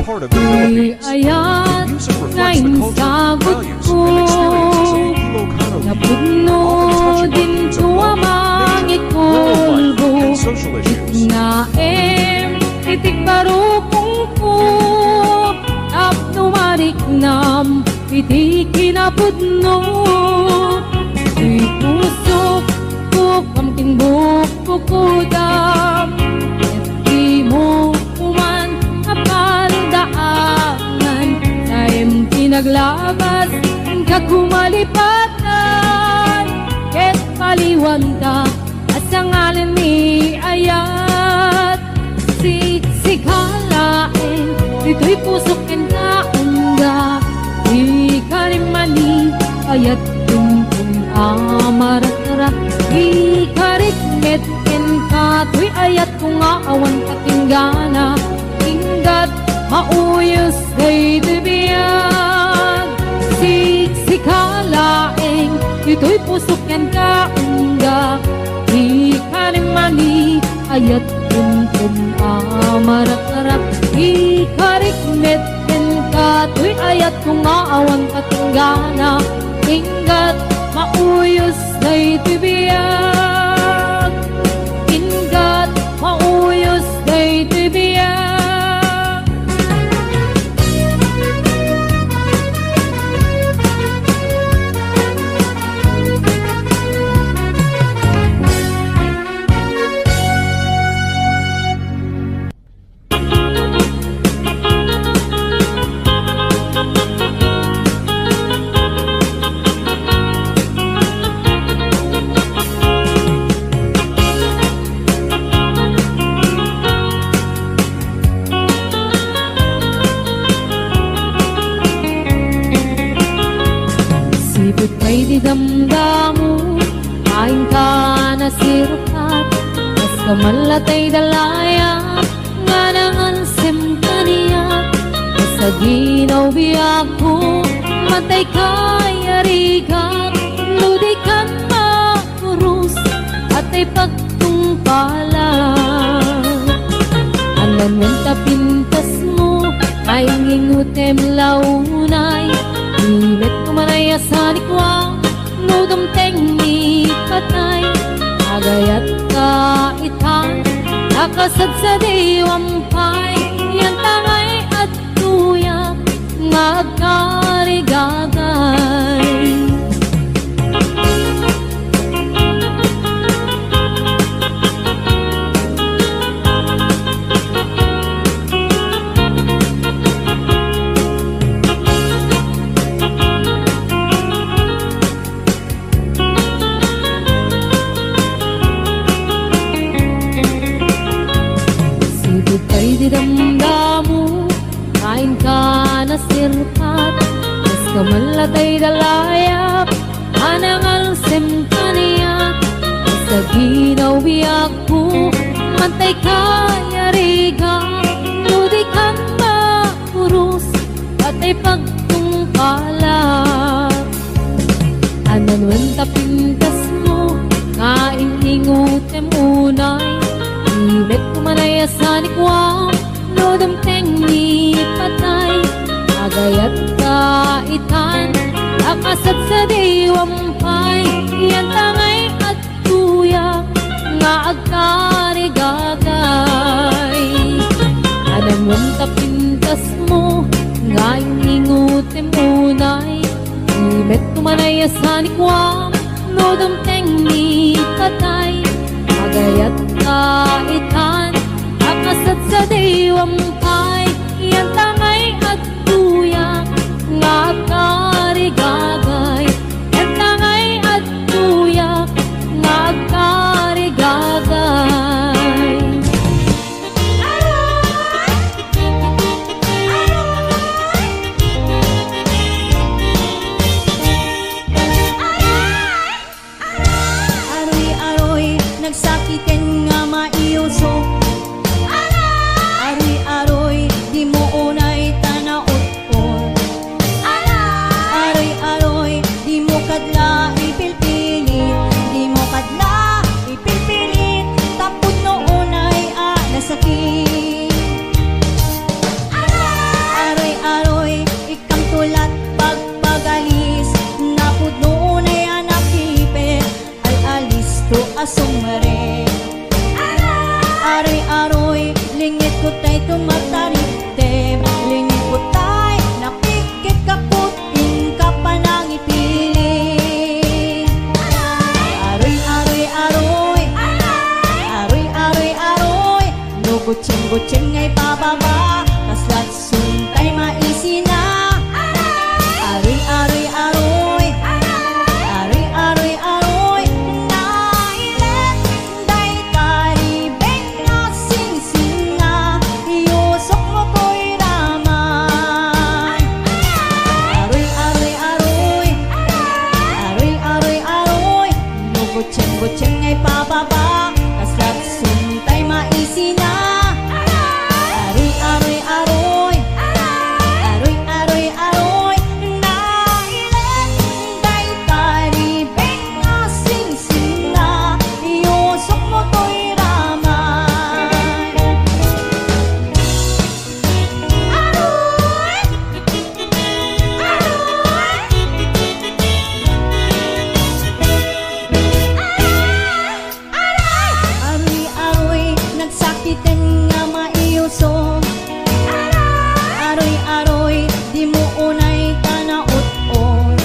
part of the Philippines. Ayat Music reflects na the culture, insagot values, ko, and experiences of the Ilocano people, napugno often touching din on themes of to love, amang nature, rural life, ikulbo. and social issues. Naem itik barukong ko, tapnumarik nam iti kinapudno. Di pusok ko kamting bukukudam, di mo kuman apaldaanan. Naem tinaglabas kakumalipatan, ket paliwanta at sa ngalan ni Ayat. Sikalain, dito'y pusok and kaungga, di karimani ayat tumpun amarat-arat, di karikmet ken kato'y ayat kung aawan katinggana, inggat mauyos day dibiyag. Sikalain, dito'y pusok and kaungga, di karimani ayat tumpun amarat-arat, di karikmet ken kato'y ayat kung aawan katinggana, inggat mauyos day tibiyag, inggat mauyos day tibiyag. Sipot kay di damdamu, kain ka na sirukat, kas kamalatay dalaya, nga nangansem kaniya, sa ginaw biyak ko, matay kay arigat, ludikan makurus, at ay pagtungpalan. Anan mong tapintas mo, ay ngingutem launay, imet kumanaya sa likwa, nudom tengni patay, agayat kaitan, nakasad sa diwampay, yan tangay at tuyak, magkarigagay. Kay di damdamu, kain ka na sirpat, mas kamalatay dalayap, anangalsem kaniyak, sa ginaw biyak ko, mantay kaya riga, ludikan makurus, at ay pagtungkalak. Anan tapintas mo, kain ingutem unay, imet kumanaya sa likwa, nodam tengni patay, agayat kaitan, nakasad sa diwampay, yan tangay at tuyak, nga agkarigagay. Anam mong tapintas mo, nga ingutem unay, imet kumanaya sa likwa, nodam tengni patay, agayat kaitan, nakasad sa diwampay, yan tangay at tuyak, nga karigagay, yan tangay at tuyak, nga karigagay. Aroy-aroy, nagsakiten nga maiuso. Aroy-aroy, di mo unay tanaot ko. asumare. Aroy-aroy, lingit ko tay tumatarite. Lingit ko tay, napikit kaput, ka pa nang ipili. Aroy-aroy-aroy, aroy-aroy-aroy, nugutsing-gutsing ngay pababa, kaslat suntay maisina. Aroy-aroy-aroy, aroy-aroy-aroy, nailet, day taribeng na sing-sing na, iusok mo ko'y raman. Aroy-aroy-aroy, aroy-aroy-aroy, nugutsing-gutsing ngay pababa, kaslat suntay maisina. Aroy-aroy-aroy, aroy-aroy-aroy, nailet, day taribeng na sing-sing na, iusok mo ko'y raman. Aroy-aroy, nagsakitin nga maiusok. Aroy-aroy, di mo unay tanaot-on.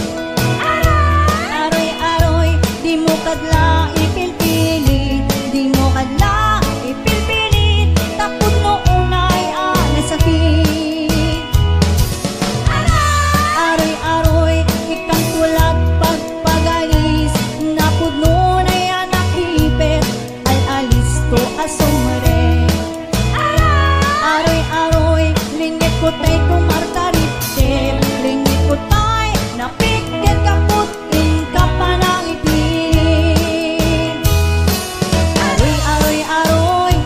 Aroy-aroy, di mo kadla ipilpilit. Di mo kadla ipilpilit, tapos mo unay nasakit. Aroy-aroy, ikang tulad pagpagalis, napod mo na yan nakipit, al-alis to asumre. Aroy-aroy, lingit ko tay kumarkarite. Lingit ko tay, napikit kaput, ka pa nang ipili. Aroy-aroy-aroy,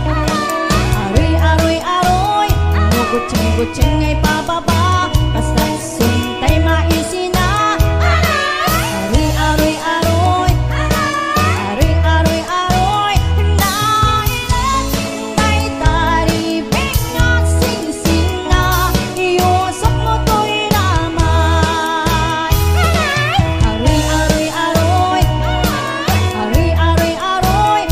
aroy-aroy-aroy, nugutsing-gutsing ngay pababa, kaslat suntay maisina. Aroy-aroy-aroy, aroy-aroy-aroy, nailet, day taribeng na sing-sing na, iusok mo ko'y raman. Aroy-aroy-aroy, aroy-aroy-aroy,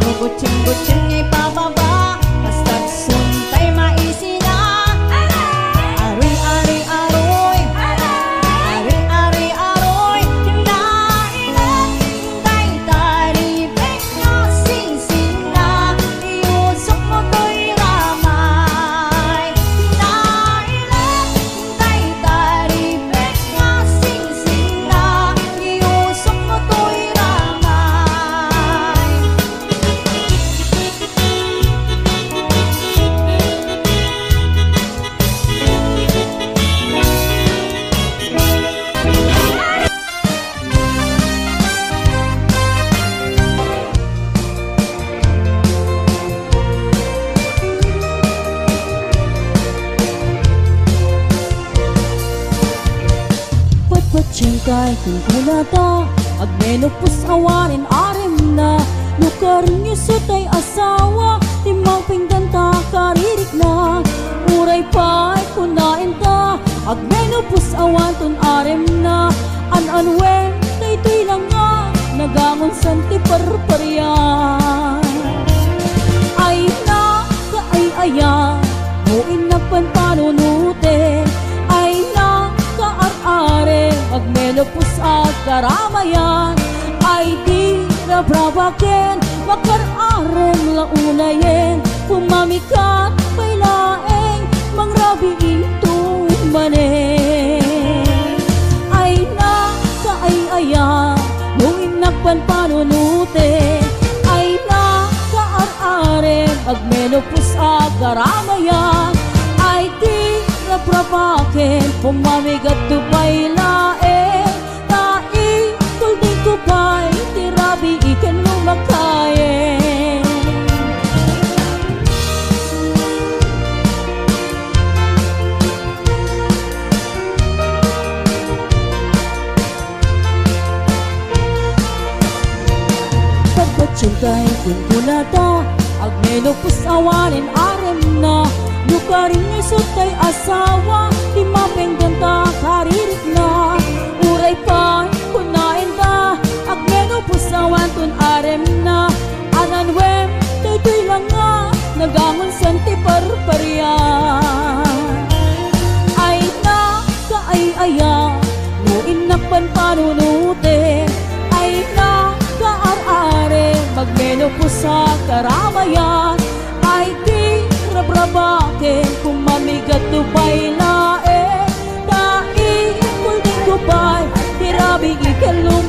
nugutsing-gutsing ngay pababa, kaslat suntay maisina. Aroy-aroy-aroy, aroy-aroy-aroy, nailet, day taribeng na sing-sing na, iusok mo ko'y ramay. Nailet, day taribeng na sing-sing na, iusok mo ko'y ramay. Patpatsingkay kung kulata, agmenopus awanin arem na, lukarin niyo sa tay asawa, timang pingganta karirik na. Uray pa'y kunain ta, agmenopus awan ton arem na, an-anwen tay tuy lang nga, nagangon santi parparyan. Ay na kaay-aya, muin na panpanunute, ay na kaar-are, agmenopus at karamayan, ay di rabrabaken, makar-arem launayen, pumamikat pailaeng, mangrabiin tumanen. Ay na kaay-aya, muin na panpanunute, ay na kaar-are, agmenopus at karamayan, ay di rabrabaken, pumamikat tu pailaeng, tai kulding ko pa'y tirabi ikan lumakayen. Pagpatsingkay kung kulata, agmenopus awanin arem na, lukarin niyo sa tay asawa, timapeng ganta karirik na. Uray pa'y kunain ta, agmenopus awan ton arem na,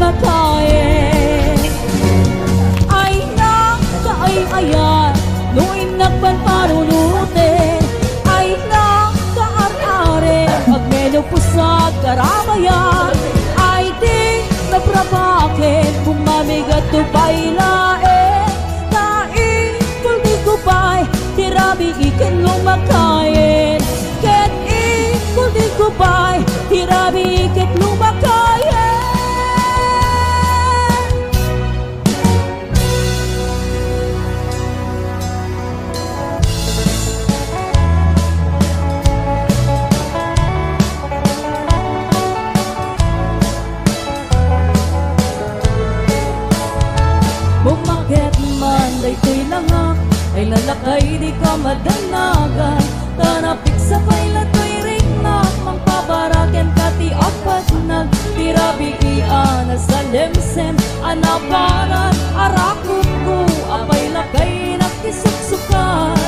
makain. Ay na kaay-ayan, no'y nagpanpanunutin. Ay na kaar-are, agmenopos sa karabayan. Ay di nabrabakin, bumabigat tupay lae. Kain, kuldi kupay, tirabi ikan lumakain. Ket in, kuldi kupay, tirabi ikan lumakain. Bumakit man daytoy langak, ay lalakay di ka madanagan. Tanapik sa pailatoy ringnak, mangpabaraken ka ti apat nag. Tirabi iana sa lemsem, anaparan arakot ko. Apay lakay nakisuksukan,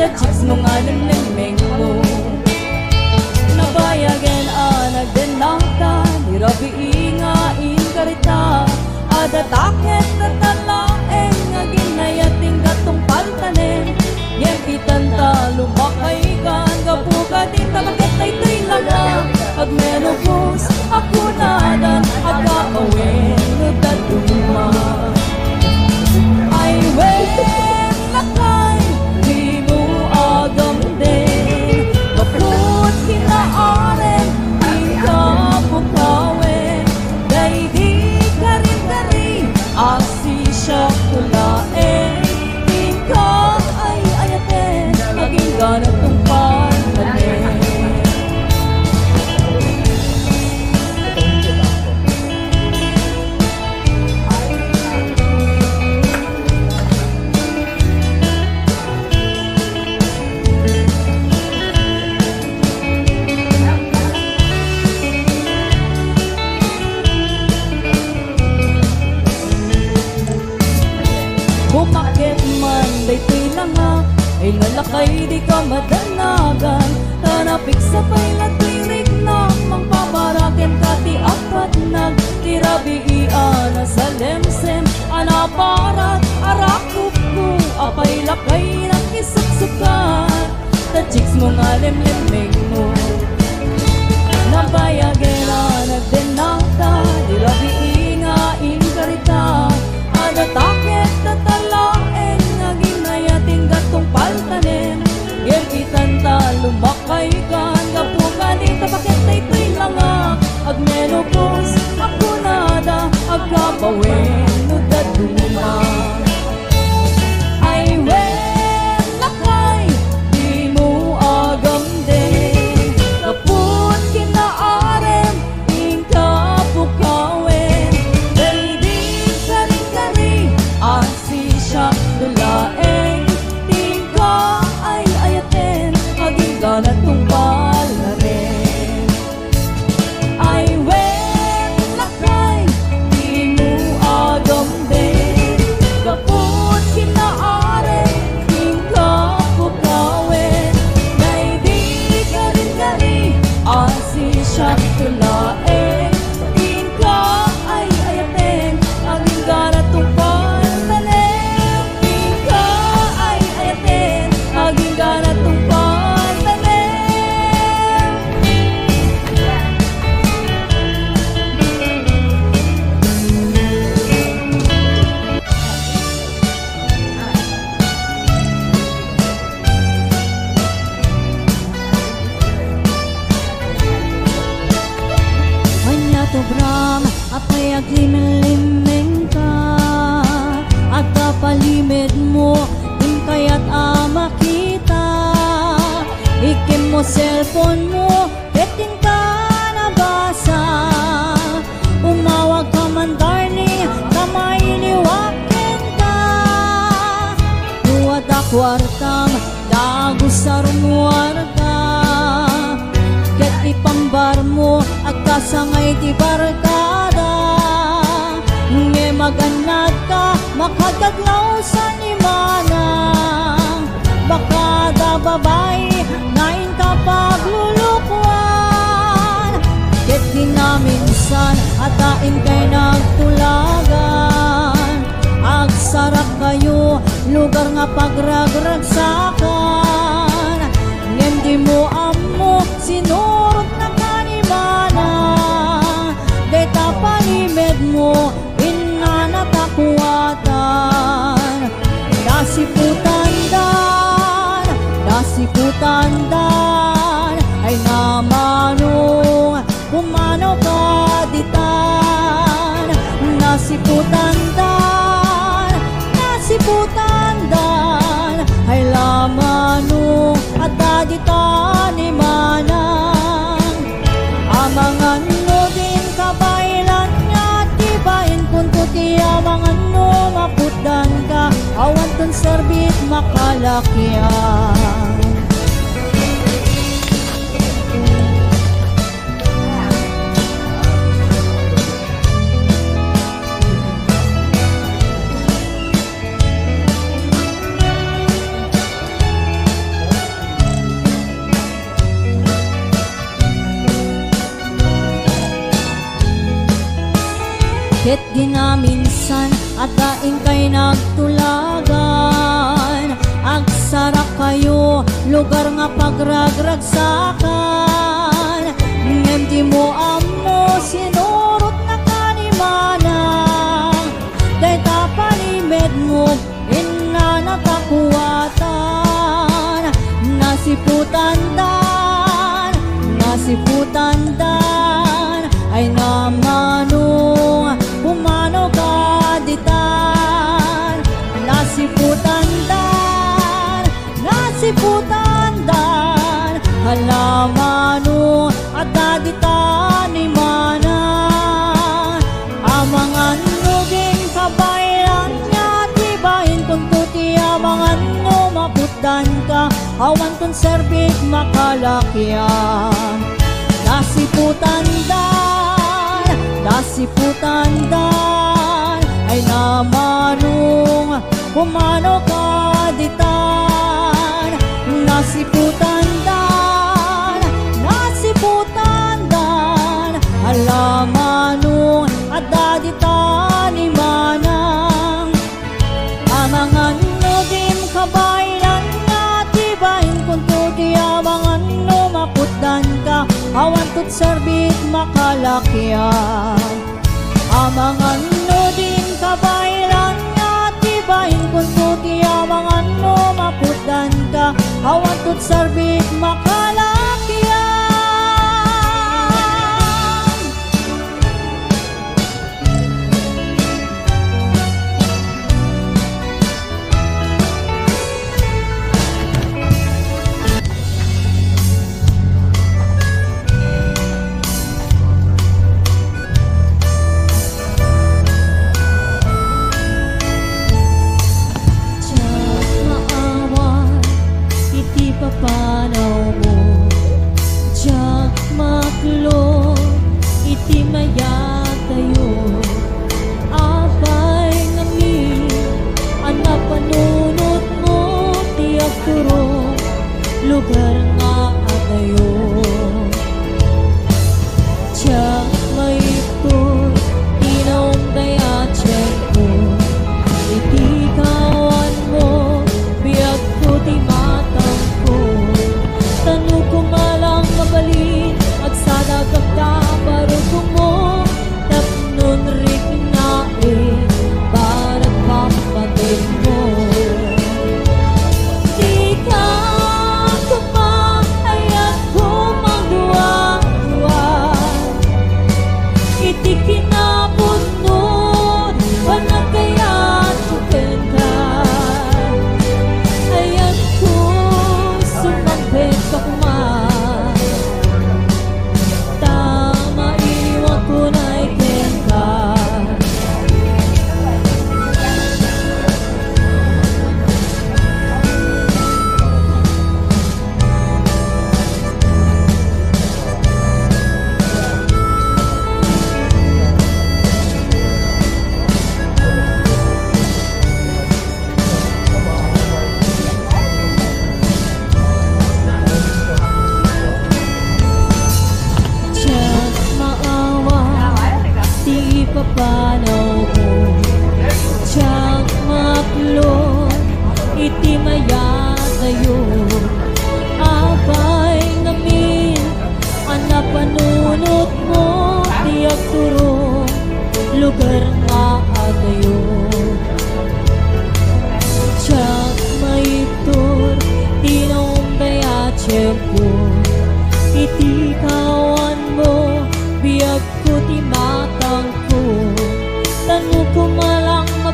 the chicks mong alimlimeng mo. Nabayagen anagdenangta, tirabi ingain karita. Ada taket na talaeng nga ginayating gatong paltanen. Yan itanta lumakay kan kapuka din tabakit ay tay laga. Pag menopause ako nadan at kakawin nagdaduma. Ay wen lakay di mo agam din. Kaput kinaaren ikapukawin. Day di asi siya kulain, ikaw ay ayatin, maging ganat ng pananin. Bumakit man daytoy langak, ay lalakay di ka madanagan. Tanapik sa pailatoy rignak, mangpaparaken ka ti apat nag. Tirabi iana sa lemsem, anaparat arakop ko. Apay lakay nakisuksukan, the chicks mong alimlimeng mo. Nabayagen anagdenangta, tirabi ingain karita. Ada taket na talaeng nga ginayating gatong paltanen. Yan itanta lumakay kan kapuka di tabakit ay tuy langak. Agmenopause ako nada, agkapawin no daduma. Ay wen lakay di mo agam din. Kaput kinaarem ingkapukawin. Asi siya dulaeng, tingka ay ayaten, maging ganat ng palarin. Ay wen lakay, di mo agam din. Kaput kinaaren, tingka pukawin. Nay di ka rin gari, asi siya dulaeng, tingka ay ayaten, maging ganat ng palarin. Sobrang apay aglimeng ka at kapalimid mo din kaya't makita. Ikim mo cellphone mo, peting ka nabasa. Umawag ka man darling, kamay niwakin ka. Duwad akwartang dago sa rumwarta. Ket ipambar mo at kasangay ti barkada. Nge maganad ka, makagaglaw sa nimana. Baka da babae, nain ka paglulukwan. Ket di namin minsan at daing kay nagtulagan. Agsarap kayo, lugar nga pagragragsakan. Ngem di mo amo, sinurot na kanimana. Deta panimed mo, inanatakuatan. Dasiputandan, ay namanong kumano kaditan. Nasiputandan, ay lamanong at daditan ni manang. Amangan no din kabailan nga tibain punto ti amangan no maputdan ka awan ton serbit makalakyan. Ket ginaminsan at daing kay nagtulagan. Agsara kayo, lugar nga pagragragsakan. Ngem di mo amo, sinurot na kanimana. Dayta panimed mo, inanatakuatan. Nasiputandan, ay namanong kumano kaditan. Nasiputandan, halamano at daditan ni manang. Amangan no din kabayan niya tibahin kung tuti amangan no maputdan ka awan kung serbit makalakyan. Nasiputandan, ay namanong kumano kaditan. Nasiputandan, alamanong at daditan ni manang. Amangan no dim kabayan nga tibahin kung tuti amangan no maputdan ka awan tot serbit makalakyan. Amangan no din kabayan nga tibahin kung tuti amangan no maputdan ka awan tot serbit makalakyan. Maawan, iti papanaw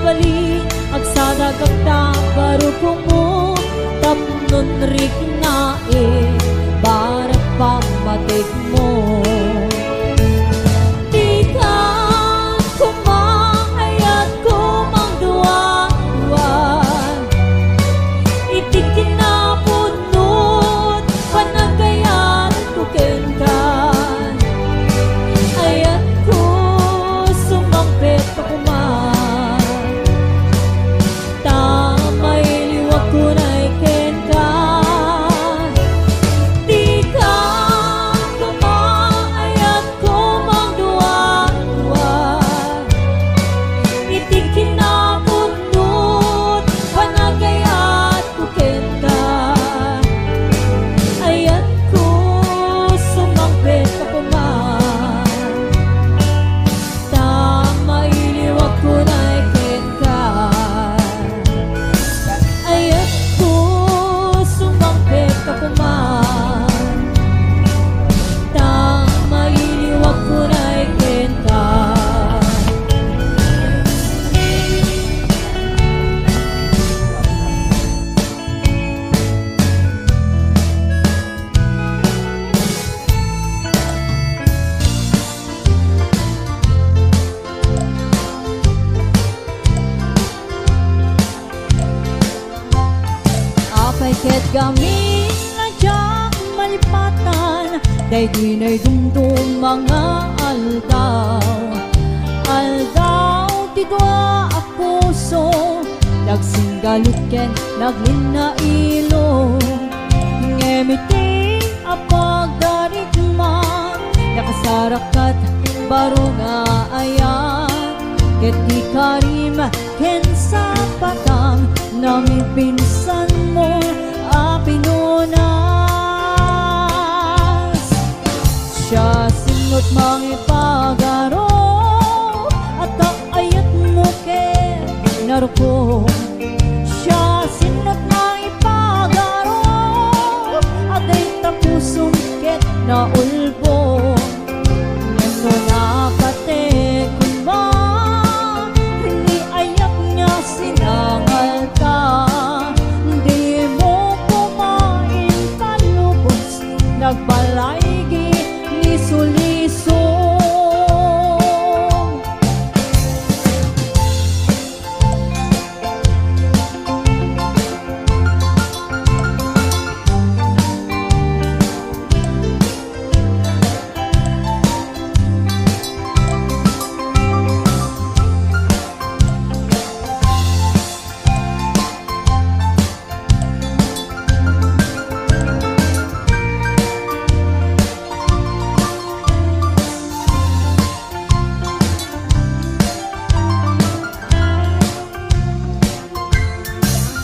bali agsada kagta baru kumu tapnon rik nae barat pamatik mo. Di ka kumangayat kumangduan itik kinapunod panagayat kukenkan ayat ko sumampit pakuman tamay liwag ko na ikenkan. Di ka kumaayat kumangduan itik kinapunod panagayat kukenkan ayat ko sumampit pakuman tamay liwag ko na ikenkan ayat ko sumampit pakuman tamay liwag ko na ikenkan. Apay ket gamin na diyak malipatan day dinay dumdum mga aldaw aldaw ti dua a puso nagsinggalut ken naglina ilo ngemiti a pagdarigman nakasarakat baro nga ayan ket di karim ken sa patang namin pinsan mo a pinunas siya singot mangipagaro at ayat mo ken naruko siya singot mangipagaro at ay tapusong ket na ulbo nendo na pate kumba hindi ayak niya sinangal ka di mo kumain kalubos nagbalaygi liso-lisong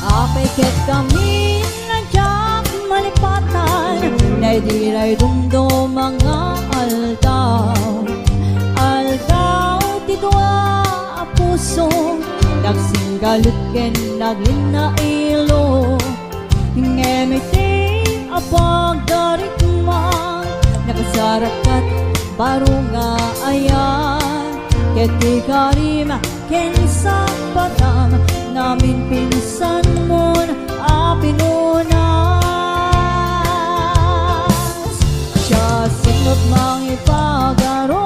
apay ket kami nadyak malipatan nay dilay dumdum mga aldaw aldaw ti dua a puso nagsinggalut ken naglina ilo ngemiti a pagdarigman nakasarakat baro nga ayan ket di karim ken sa patang namin pinsan mo a pinunas siya singot mangipagaro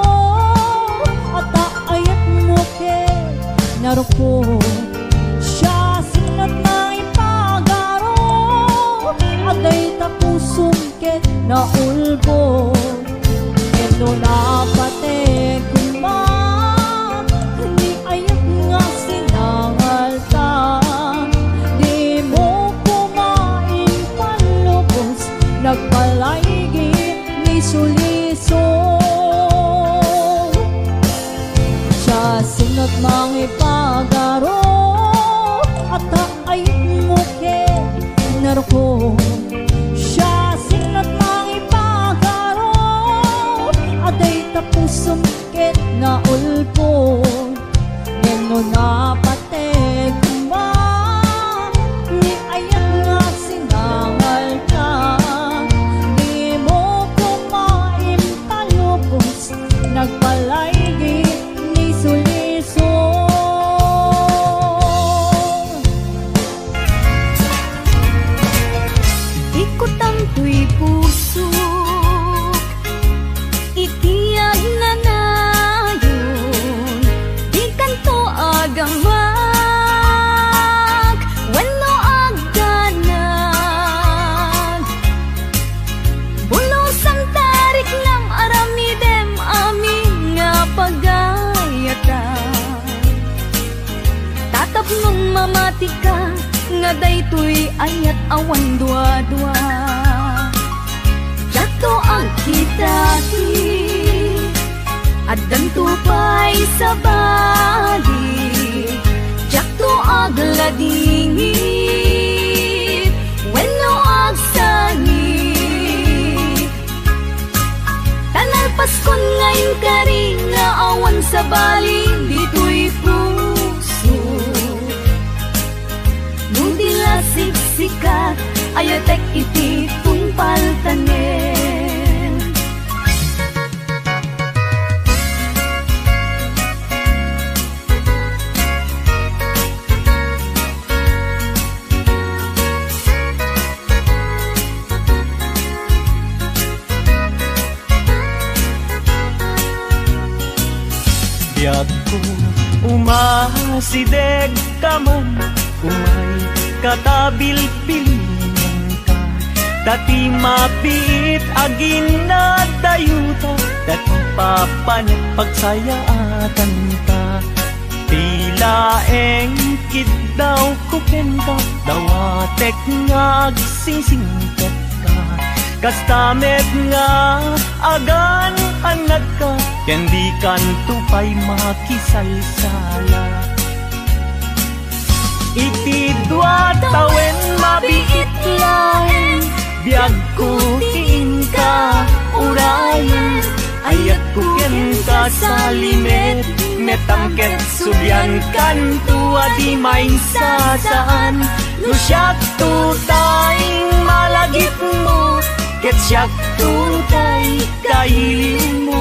at ayat mo ken naruko siya singot mangipagaro at ay tapusong ken na ulbo kendo na pate kumba hindi ayat nga sinangal ka di mo kumain palubos nagbalaygi liso-lisong siya singot mangipagaro at ayat mo ken naruko siya singot mangipagaro at ay tapusong ket na ulpo ngeno na pate kumba ni ayat nga sinangal ka di mo kumain palubos nagbalaygi liso-lisong agamak wenno agdanag bulusang tarik ng aramidem amin nga pagayatan tatapnong mamati ka nga daytoy ayat awan dua-dua jato ang kitaki at tupay sa bali jato agladingit wenno agsangit tanal paskon ngayon kari nga awan sa bali dito'y puso nudila siksikat ayatek iti tungpaltanen Biyag ko umasideg ka man umay katabil-pilingan ka dati mapit agin na dayuta dati papanet pagsayaatan ka tila engkid daw kupenta dawatek nga agsingsingket ka kastamet nga agan anak ka kendi kan tupay makisalsala iti dua tawen mabiit lain biag ko tiin ka urayan ayat ko ken ka sa limet metangket subyan kan tua di main sasaan no siyak tutaing malagip mo ket siyak tutay kailin mo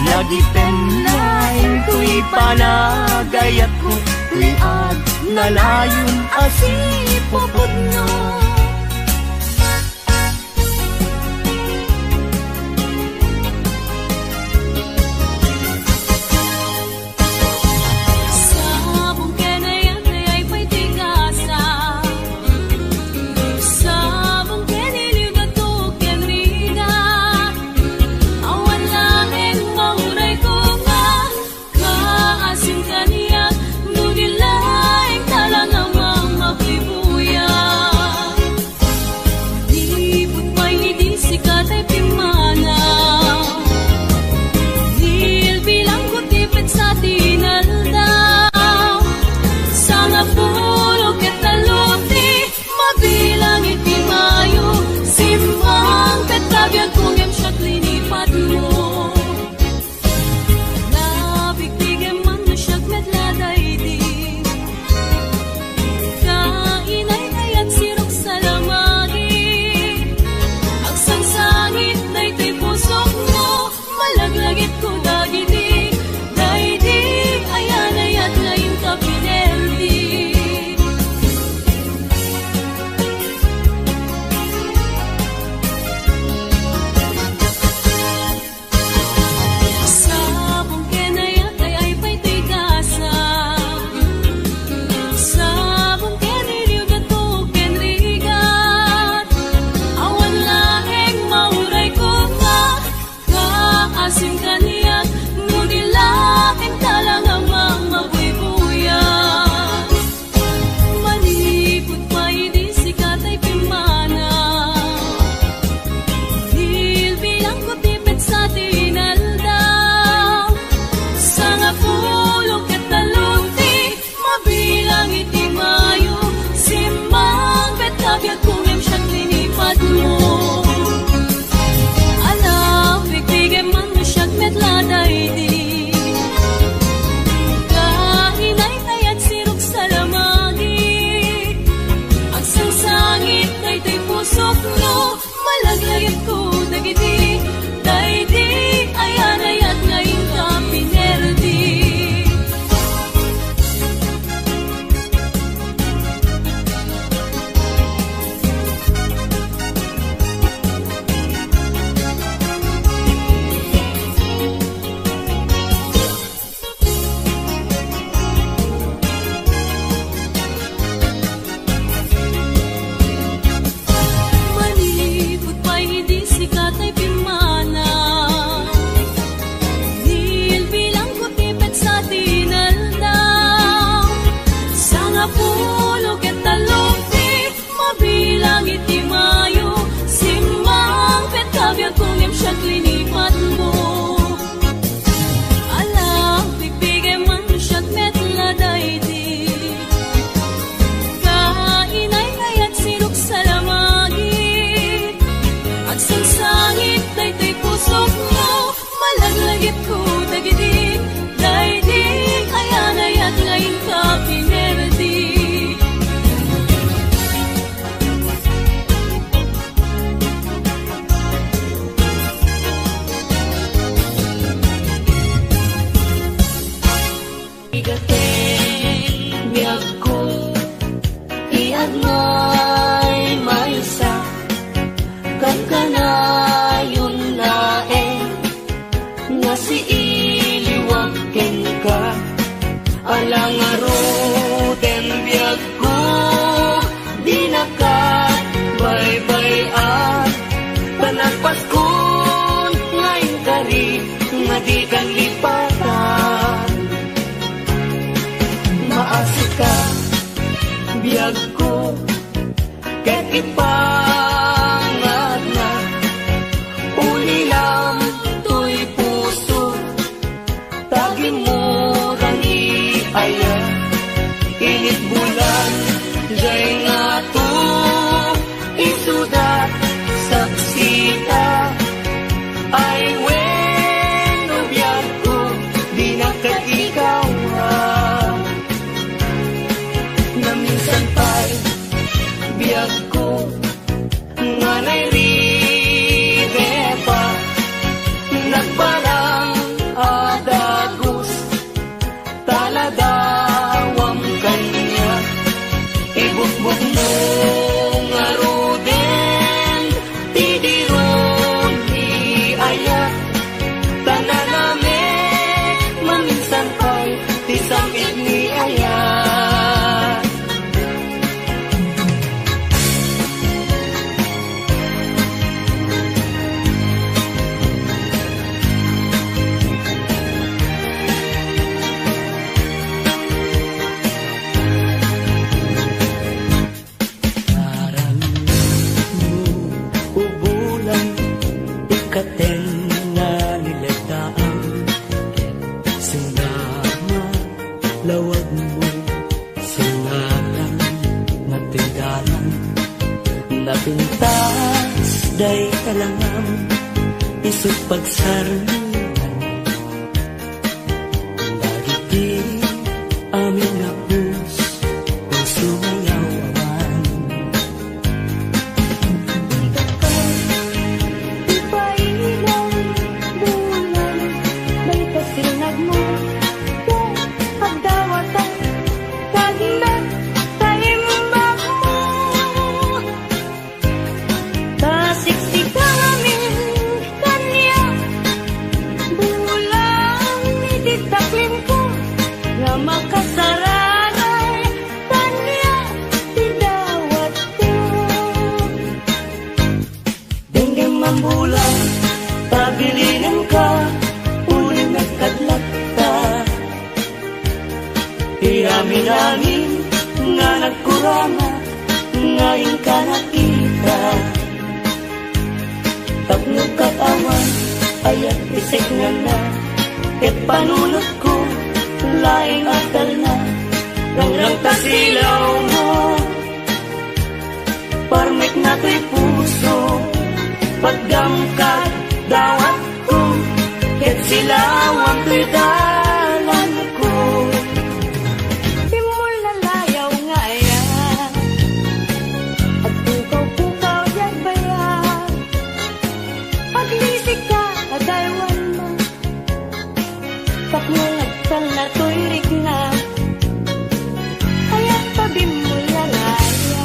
lagi penlain tuy panagayat ko tuy ag nalayon asipopod no sabong kenayan ay may tigasa sabong keniligat to kenriga awan langit mauray ko nga kaasin kaniyak nudilaing talang amang makibuyan den biag ko di nakat baybayan panagpas ko ngayon kari nga di kan lipatan maasik ka biag ko ket ipangat na ulilam to'y puso tagin mo rani aya init bulan jay nga to isudat saksita ay wen biag ko di nakatikawan na minsan pa'y biag ko nga nairide pa nagparang adagos taladawang kanya ibukbuk mo nga ruden tidiron di ayak tananame maminsan pa'y tisamit ni ayak ubulan ikaten na nilataan sinama lawag mo sinatang natindalan napintas day kalangam isut pagsarungan dagiti amin na puso mayawan Ipailang bulan, may kasinag mo. Pagdawatan, kaglat, taimbag mo. Kasiksik namin kanya, bulan ititaklin ko, nga makasaranay kanya, tidawat ko. Denggem mambulan, pabilinan ka, uling nagkadlat ka. Iamin-amin nga nagkurama, ngayon ka nakita. Tapno katawan, ayat bisik nga na, ket panunot ko, laing atal na. Rangrang kasilaw mo, parmek na to'y puso. Pagdamkat dawat ko ket silawang to'y dalan ko Di mo lalayaw nga yan, at pukaw-pukaw yan ba yan? Paglisik ka, adaywan mo, paknungagtan na to'y rigna, kaya't tabi mo lalaya,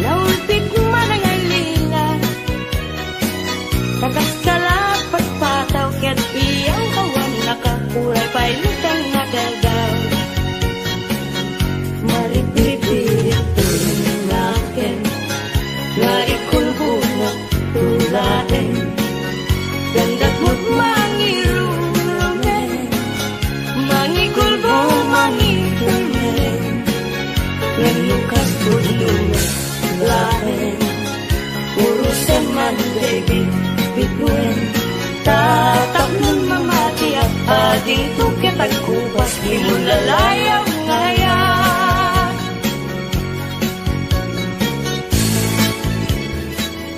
naulpit man ang alila, nakaskalat pagpataw ket iyang kawan nakapuray pa'y lutang nagagaw. Maripipilit tulaken, nga ikulbunga tulaken, gandat mo't mangirurumen, mangikulbong mangitumen, nganukas tulungan lahen, puro seman baby, biguen, tatak nun mamati at ading tukit at kupas, di mo lalayaw ngayon.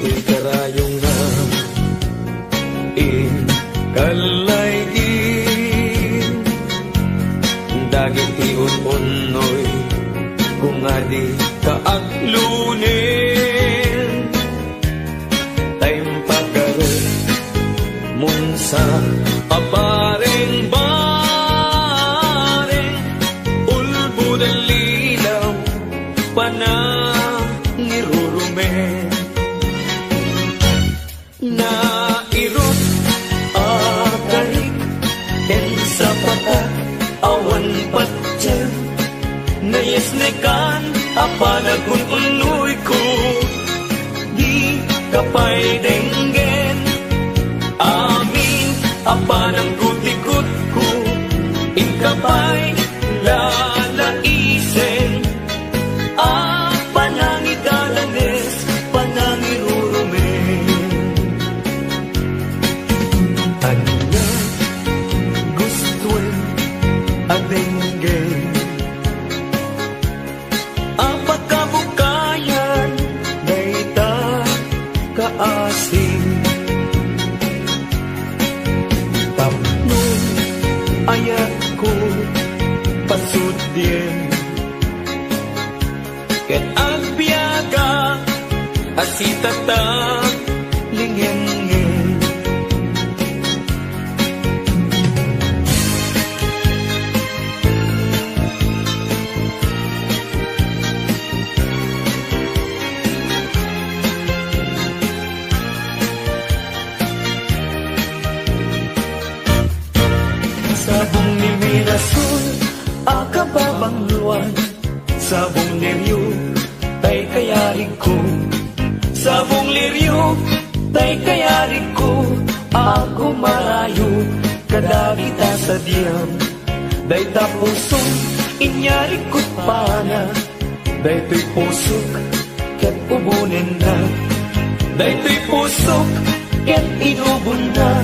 Ikarayong na ikalaygin dagit iun-unoy kung adi kaaglunin tayong pagkaroon munsa apareng-bareng ulbud ang lilaw panangirurumen na irot agarik ken sa patak awan pat apanagun uloy ko, di kapay denggen. Amin, apanang gutikot ko, inkapay lalaisen. Apanang igalanes, panangirurumen. Ano nga gustuin adenggen? Apagkabukayan, dayta kaasing. Tapnon ayat ko pasudyen, ket agbiaga asitata lingengeng. Sabong ni Mirasol, akababang luwan. Sabong liryo, tay kayarig ko. Sabong liryo, tay kayarig ko. Ako marayo, kadagita sa diyam. Day tapusong, inyarig ko't pana. Day to'y pusok, ket ubunin na. Day to'y pusok, ket inubon na.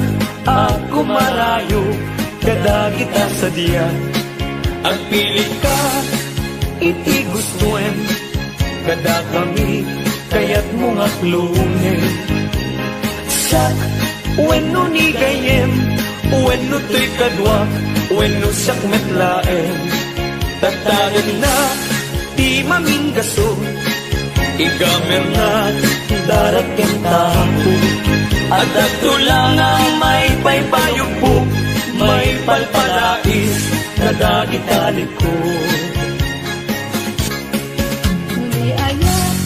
Ako marayo, kadagita sa diyan. Ang pilit ka, iti gustuin. Kada kami, kaya't mga klungin. Sak, wenno ni gayem, wenno to'y kadwak, wenno sak metlaen. Tatagan na, di maminggaso, igamer na, darat ken tapo. At ato lang ang may paypayog po, may palpalais na dagitalik ko. May ayat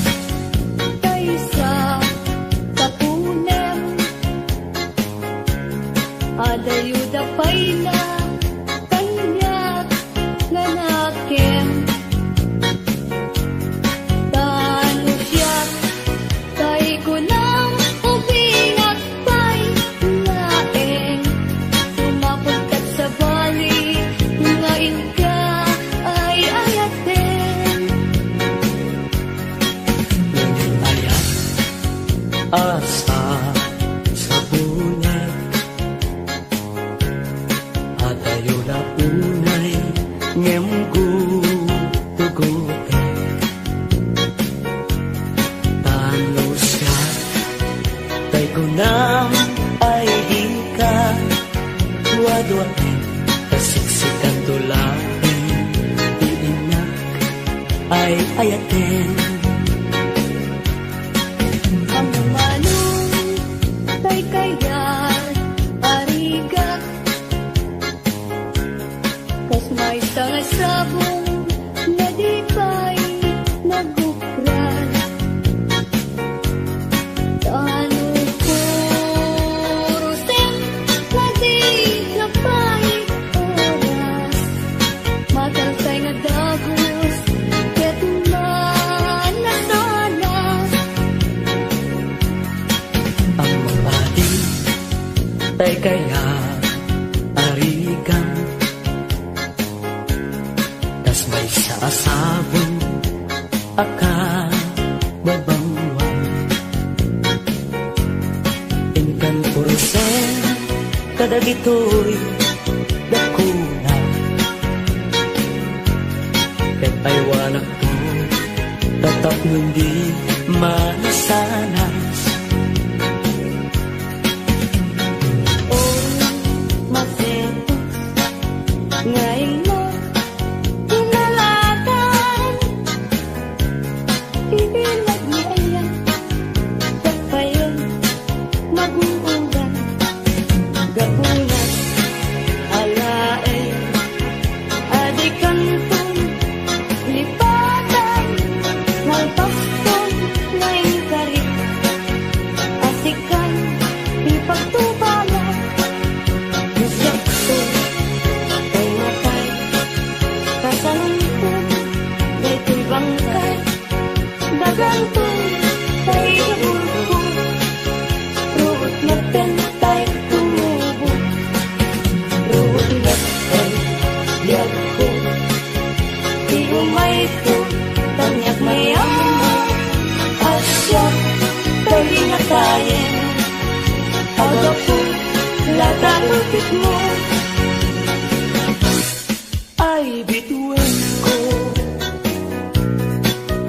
tayo sa tapunem, adayuda pa'y na kanyak na nakem. Tano siya tayo ko ng ubingat pa'y naeng. Sumapagkat sa bali, ngayon ka ay ayatin. Ayat asa sa bunay, at ayo na unay ngem gutugutin. Tano siya tay ko nang ay di ka duwa-duwain, kasiksikan tulain, iinak ay ayatin. Ang manong tay kayar arigat, kas may tanga sabong na di pa'y nagukran. Tano kurusem na di na pa'y oras, matalsay nga dagos, ket manasanas. Ang mapati tay kaya arigang, tas may saasabong akababangwan. Inkan purusen kadagitoy dakuna, ket aywanak to tatap hindi manasanas. Masetos ngayon mo pinalatan, ibilag ni ayan, tapayon mag-uugan. Gapunan alae, adik kantong lipatan, malpaston ngayon karit, asikan ipagtubala. Nasakto ay matay, kasalungkot, may bangkay. gantong tay nabulbo Ruot na tentay tumubo Ruot na tentay ko Di umay ko tanyak mayaman Asya tayo na tayo Aga po lata lupit mo Ay bituin ko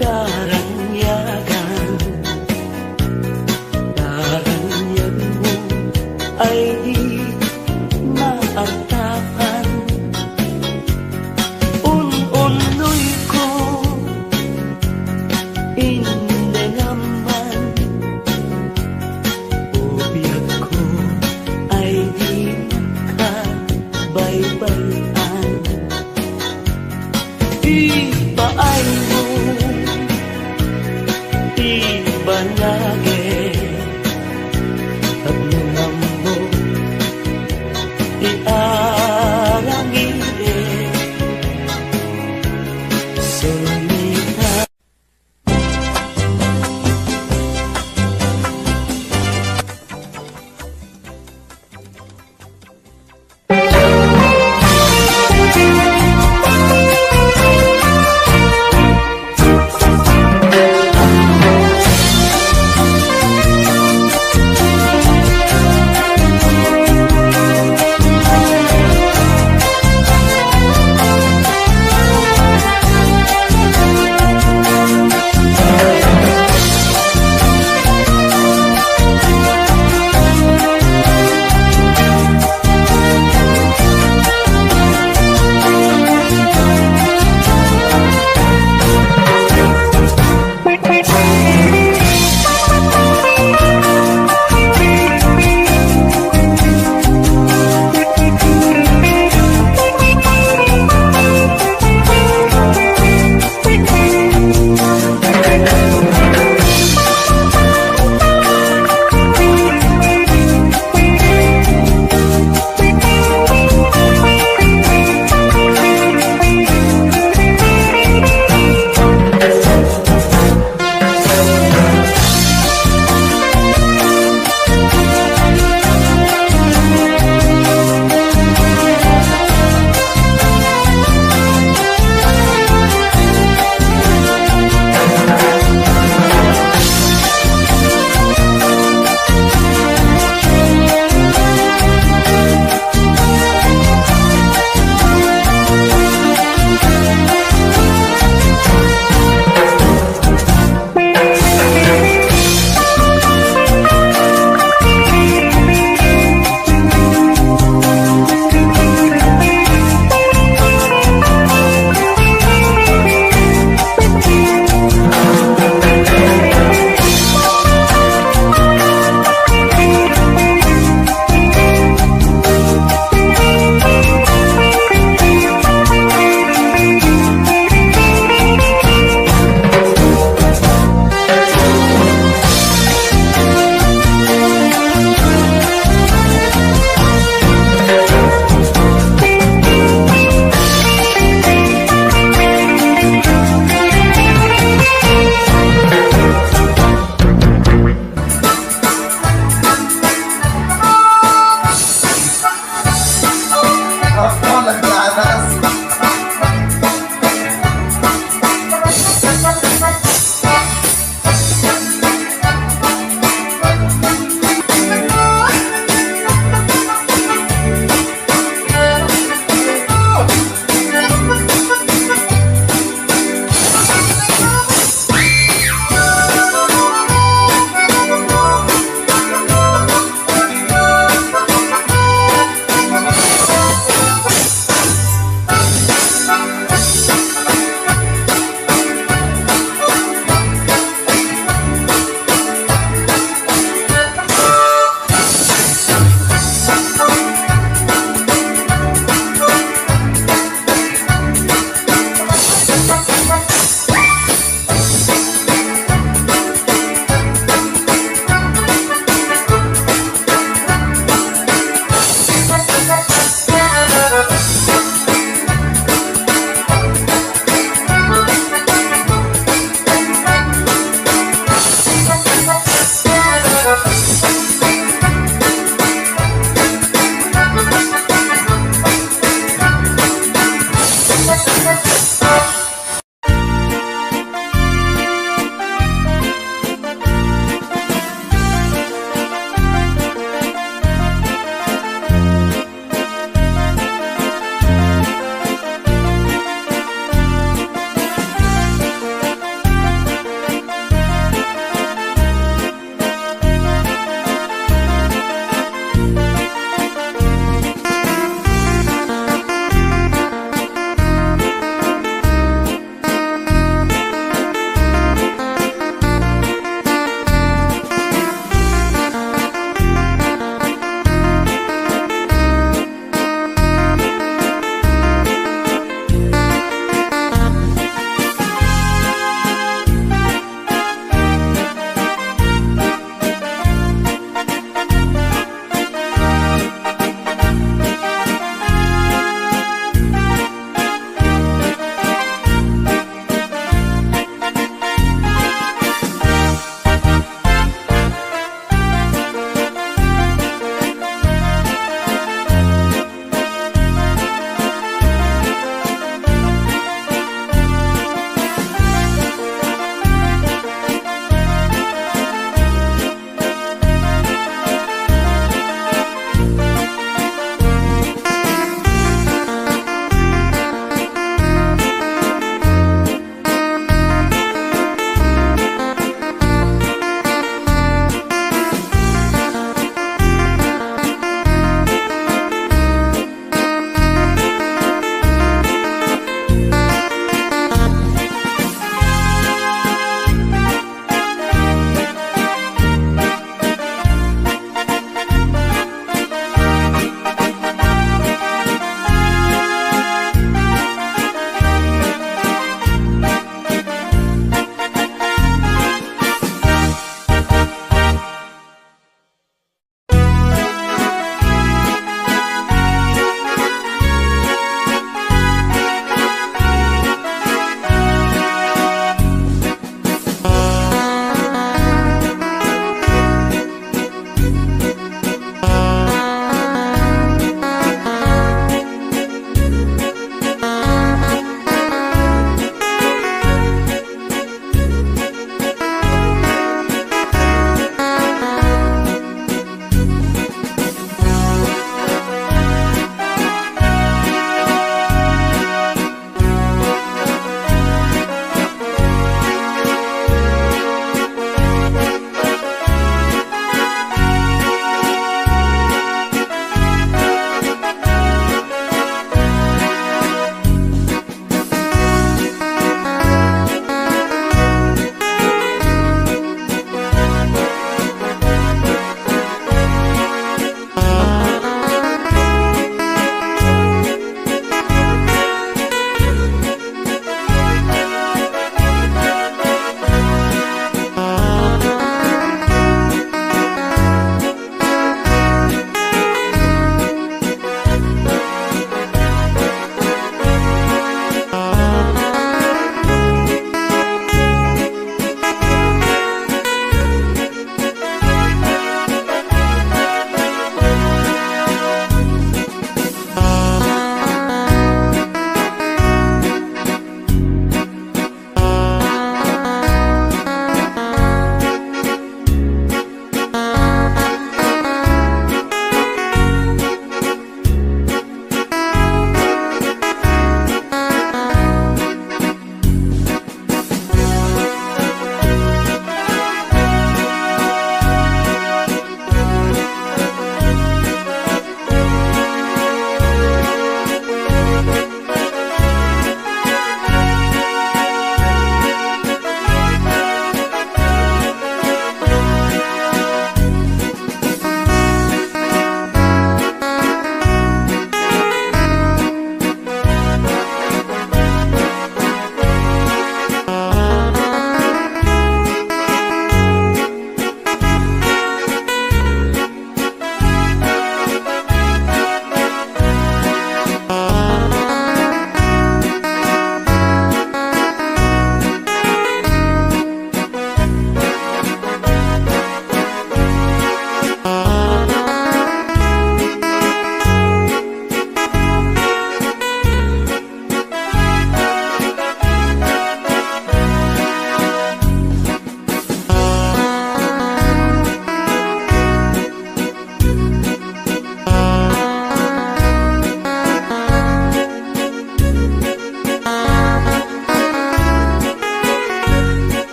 Karanyagan Karanyagan mo Ay di maantakan Un-unloy ko Hindi naman Ubiyag ko Ay di makabaybayan Ibaay mo Iba lagi At naman mo Iarangin Sumita